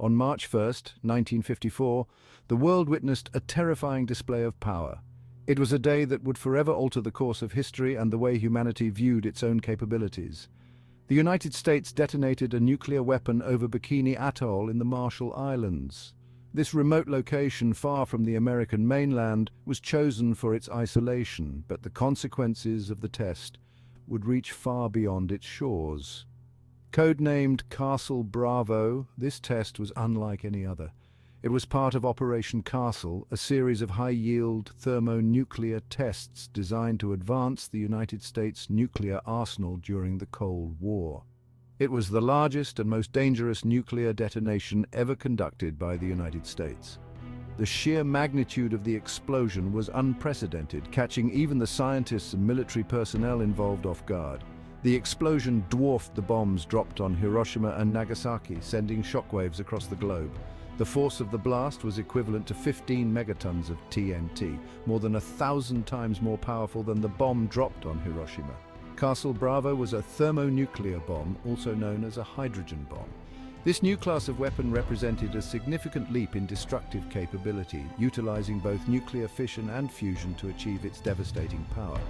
On March 1st, 1954, the world witnessed a terrifying display of power. It was a day that would forever alter the course of history and the way humanity viewed its own capabilities. The United States detonated a nuclear weapon over Bikini Atoll in the Marshall Islands. This remote location, far from the American mainland, was chosen for its isolation, but the consequences of the test would reach far beyond its shores. Codenamed Castle Bravo, this test was unlike any other. It was part of Operation Castle, a series of high-yield thermonuclear tests designed to advance the United States nuclear arsenal during the Cold War. It was the largest and most dangerous nuclear detonation ever conducted by the United States. The sheer magnitude of the explosion was unprecedented, catching even the scientists and military personnel involved off guard. The explosion dwarfed the bombs dropped on Hiroshima and Nagasaki, sending shockwaves across the globe. The force of the blast was equivalent to 15 megatons of TNT, more than 1,000 times more powerful than the bomb dropped on Hiroshima. Castle Bravo was a thermonuclear bomb, also known as a hydrogen bomb. This new class of weapon represented a significant leap in destructive capability, utilizing both nuclear fission and fusion to achieve its devastating power.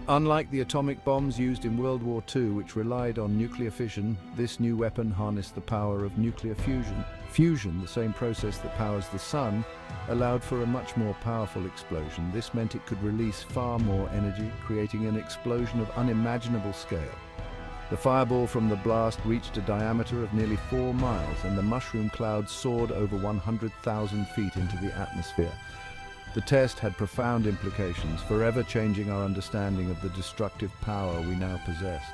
Unlike the atomic bombs used in World War II, which relied on nuclear fission, this new weapon harnessed the power of nuclear fusion. Fusion, the same process that powers the sun, allowed for a much more powerful explosion. This meant it could release far more energy, creating an explosion of unimaginable scale. The fireball from the blast reached a diameter of nearly 4 miles, and the mushroom cloud soared over 100,000 feet into the atmosphere. The test had profound implications, forever changing our understanding of the destructive power we now possessed.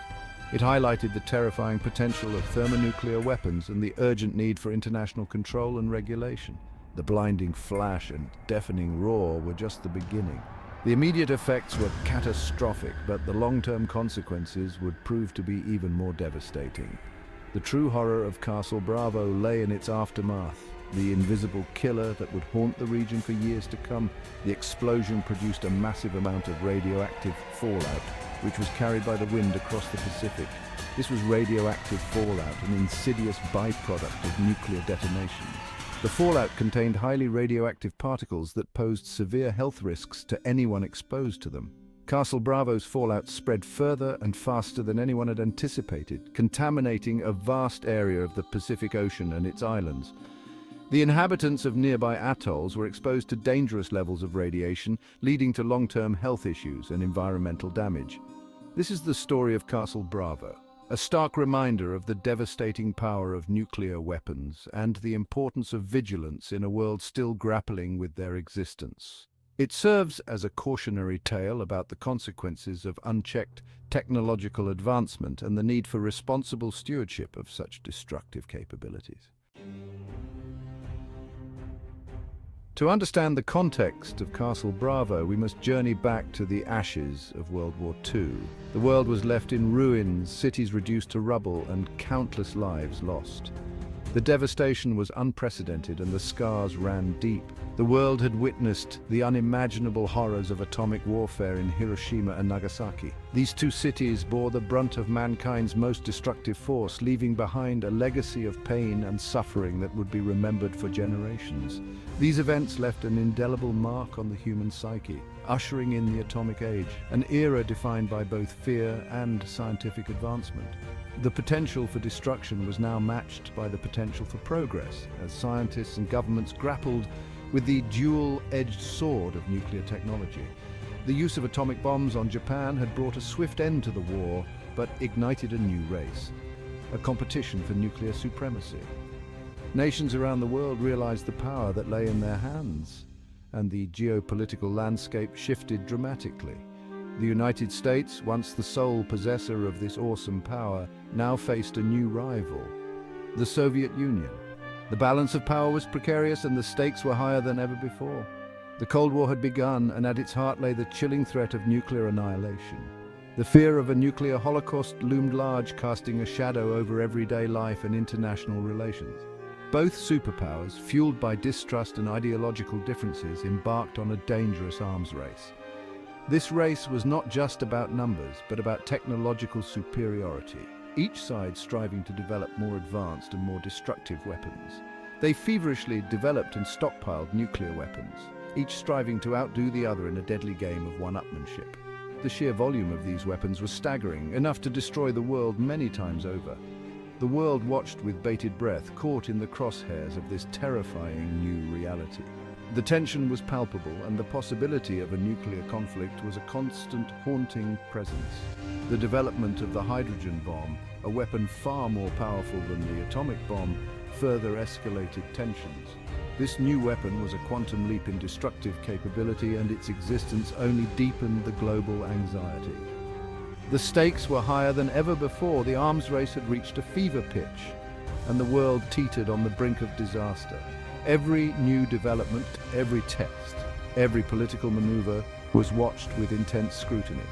It highlighted the terrifying potential of thermonuclear weapons and the urgent need for international control and regulation. The blinding flash and deafening roar were just the beginning. The immediate effects were catastrophic, but the long-term consequences would prove to be even more devastating. The true horror of Castle Bravo lay in its aftermath. The invisible killer that would haunt the region for years to come. The explosion produced a massive amount of radioactive fallout, which was carried by the wind across the Pacific. This was radioactive fallout, an insidious byproduct of nuclear detonations. The fallout contained highly radioactive particles that posed severe health risks to anyone exposed to them. Castle Bravo's fallout spread further and faster than anyone had anticipated, contaminating a vast area of the Pacific Ocean and its islands. The inhabitants of nearby atolls were exposed to dangerous levels of radiation, leading to long-term health issues and environmental damage. This is the story of Castle Bravo, a stark reminder of the devastating power of nuclear weapons and the importance of vigilance in a world still grappling with their existence. It serves as a cautionary tale about the consequences of unchecked technological advancement and the need for responsible stewardship of such destructive capabilities. To understand the context of Castle Bravo, we must journey back to the ashes of World War II. The world was left in ruins, cities reduced to rubble, and countless lives lost. The devastation was unprecedented and the scars ran deep. The world had witnessed the unimaginable horrors of atomic warfare in Hiroshima and Nagasaki. These two cities bore the brunt of mankind's most destructive force, leaving behind a legacy of pain and suffering that would be remembered for generations. These events left an indelible mark on the human psyche, ushering in the atomic age, an era defined by both fear and scientific advancement. The potential for destruction was now matched by the potential for progress, as scientists and governments grappled with the dual-edged sword of nuclear technology. The use of atomic bombs on Japan had brought a swift end to the war, but ignited a new race, a competition for nuclear supremacy. Nations around the world realized the power that lay in their hands, and the geopolitical landscape shifted dramatically. The United States, once the sole possessor of this awesome power, now faced a new rival, the Soviet Union. The balance of power was precarious and the stakes were higher than ever before. The Cold War had begun, and at its heart lay the chilling threat of nuclear annihilation. The fear of a nuclear holocaust loomed large, casting a shadow over everyday life and international relations. Both superpowers, fueled by distrust and ideological differences, embarked on a dangerous arms race. This race was not just about numbers, but about technological superiority, each side striving to develop more advanced and more destructive weapons. They feverishly developed and stockpiled nuclear weapons, each striving to outdo the other in a deadly game of one-upmanship. The sheer volume of these weapons was staggering, enough to destroy the world many times over. The world watched with bated breath, caught in the crosshairs of this terrifying new reality. The tension was palpable, and the possibility of a nuclear conflict was a constant, haunting presence. The development of the hydrogen bomb, a weapon far more powerful than the atomic bomb, further escalated tensions. This new weapon was a quantum leap in destructive capability, and its existence only deepened the global anxiety. The stakes were higher than ever before. The arms race had reached a fever pitch, and the world teetered on the brink of disaster. Every new development, every test, every political maneuver was watched with intense scrutiny.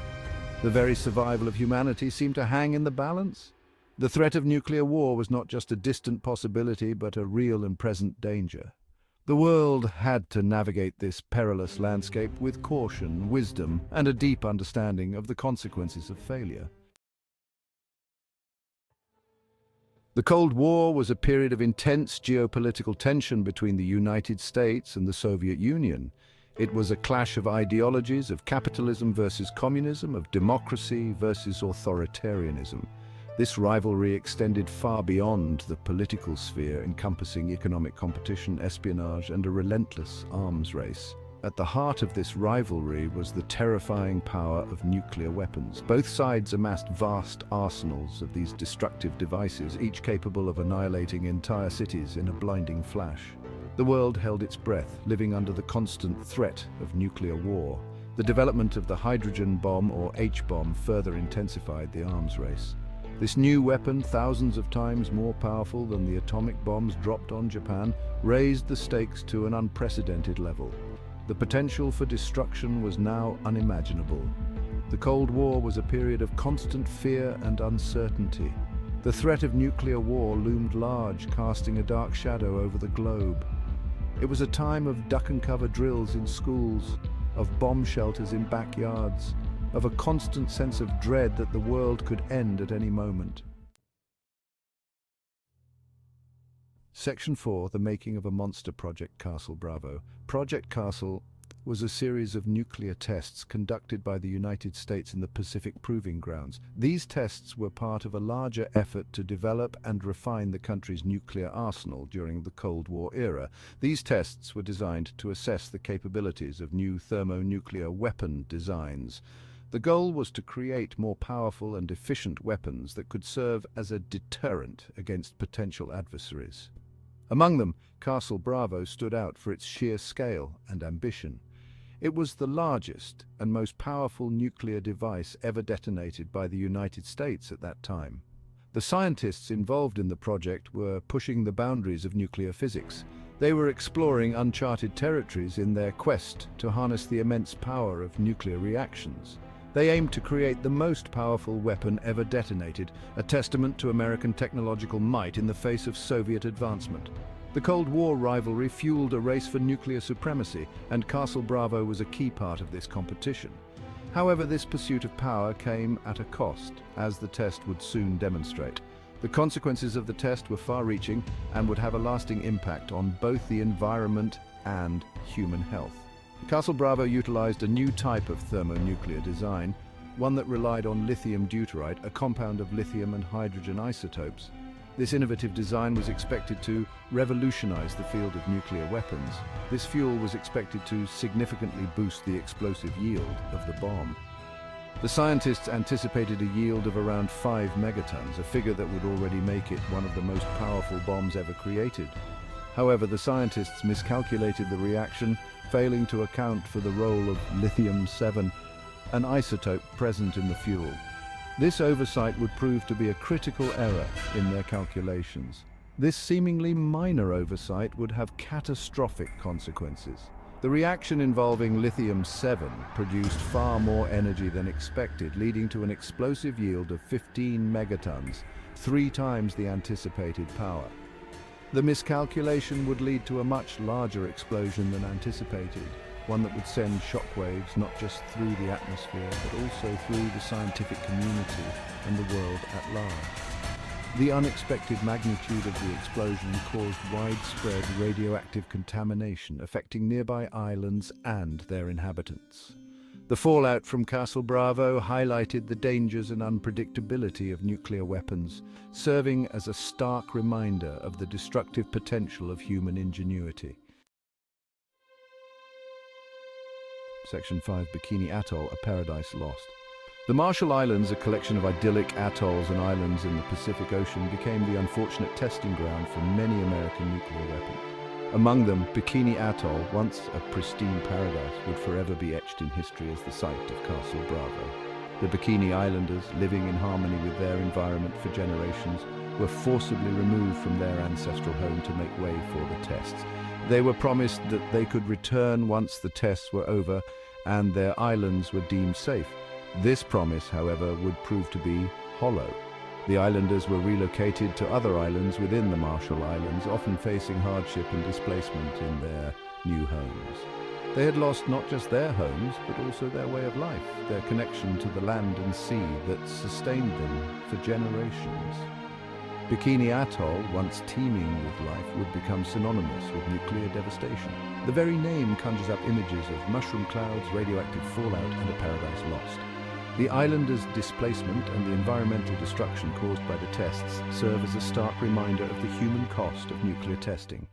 The very survival of humanity seemed to hang in the balance. The threat of nuclear war was not just a distant possibility, but a real and present danger. The world had to navigate this perilous landscape with caution, wisdom, and a deep understanding of the consequences of failure. The Cold War was a period of intense geopolitical tension between the United States and the Soviet Union. It was a clash of ideologies, of capitalism versus communism, of democracy versus authoritarianism. This rivalry extended far beyond the political sphere, encompassing economic competition, espionage, and a relentless arms race. At the heart of this rivalry was the terrifying power of nuclear weapons. Both sides amassed vast arsenals of these destructive devices, each capable of annihilating entire cities in a blinding flash. The world held its breath, living under the constant threat of nuclear war. The development of the hydrogen bomb, or H-bomb, further intensified the arms race. This new weapon, thousands of times more powerful than the atomic bombs dropped on Japan, raised the stakes to an unprecedented level. The potential for destruction was now unimaginable. The Cold War was a period of constant fear and uncertainty. The threat of nuclear war loomed large, casting a dark shadow over the globe. It was a time of duck-and-cover drills in schools, of bomb shelters in backyards, of a constant sense of dread that the world could end at any moment. Section 4, The Making of a Monster Project Castle Bravo. Project Castle was a series of nuclear tests conducted by the United States in the Pacific Proving Grounds. These tests were part of a larger effort to develop and refine the country's nuclear arsenal during the Cold War era. These tests were designed to assess the capabilities of new thermonuclear weapon designs. The goal was to create more powerful and efficient weapons that could serve as a deterrent against potential adversaries. Among them, Castle Bravo stood out for its sheer scale and ambition. It was the largest and most powerful nuclear device ever detonated by the United States at that time. The scientists involved in the project were pushing the boundaries of nuclear physics. They were exploring uncharted territories in their quest to harness the immense power of nuclear reactions. They aimed to create the most powerful weapon ever detonated, a testament to American technological might in the face of Soviet advancement. The Cold War rivalry fueled a race for nuclear supremacy, and Castle Bravo was a key part of this competition. However, this pursuit of power came at a cost, as the test would soon demonstrate. The consequences of the test were far-reaching and would have a lasting impact on both the environment and human health. Castle Bravo utilized a new type of thermonuclear design, one that relied on lithium deuterite, a compound of lithium and hydrogen isotopes. This innovative design was expected to revolutionize the field of nuclear weapons. This fuel was expected to significantly boost the explosive yield of the bomb. The scientists anticipated a yield of around 5 megatons, a figure that would already make it one of the most powerful bombs ever created. However, the scientists miscalculated the reaction, failing to account for the role of lithium-7, an isotope present in the fuel. This oversight would prove to be a critical error in their calculations. This seemingly minor oversight would have catastrophic consequences. The reaction involving lithium-7 produced far more energy than expected, leading to an explosive yield of 15 megatons, 3 times the anticipated power. The miscalculation would lead to a much larger explosion than anticipated, one that would send shockwaves not just through the atmosphere, but also through the scientific community and the world at large. The unexpected magnitude of the explosion caused widespread radioactive contamination, affecting nearby islands and their inhabitants. The fallout from Castle Bravo highlighted the dangers and unpredictability of nuclear weapons, serving as a stark reminder of the destructive potential of human ingenuity. Section 5. Bikini Atoll, a paradise lost. The Marshall Islands, a collection of idyllic atolls and islands in the Pacific Ocean, became the unfortunate testing ground for many American nuclear weapons. Among them, Bikini Atoll, once a pristine paradise, would forever be etched in history as the site of Castle Bravo. The Bikini Islanders, living in harmony with their environment for generations, were forcibly removed from their ancestral home to make way for the tests. They were promised that they could return once the tests were over and their islands were deemed safe. This promise, however, would prove to be hollow. The islanders were relocated to other islands within the Marshall Islands, often facing hardship and displacement in their new homes. They had lost not just their homes, but also their way of life, their connection to the land and sea that sustained them for generations. Bikini Atoll, once teeming with life, would become synonymous with nuclear devastation. The very name conjures up images of mushroom clouds, radioactive fallout, and a paradise lost. The islanders' displacement and the environmental destruction caused by the tests serve as a stark reminder of the human cost of nuclear testing.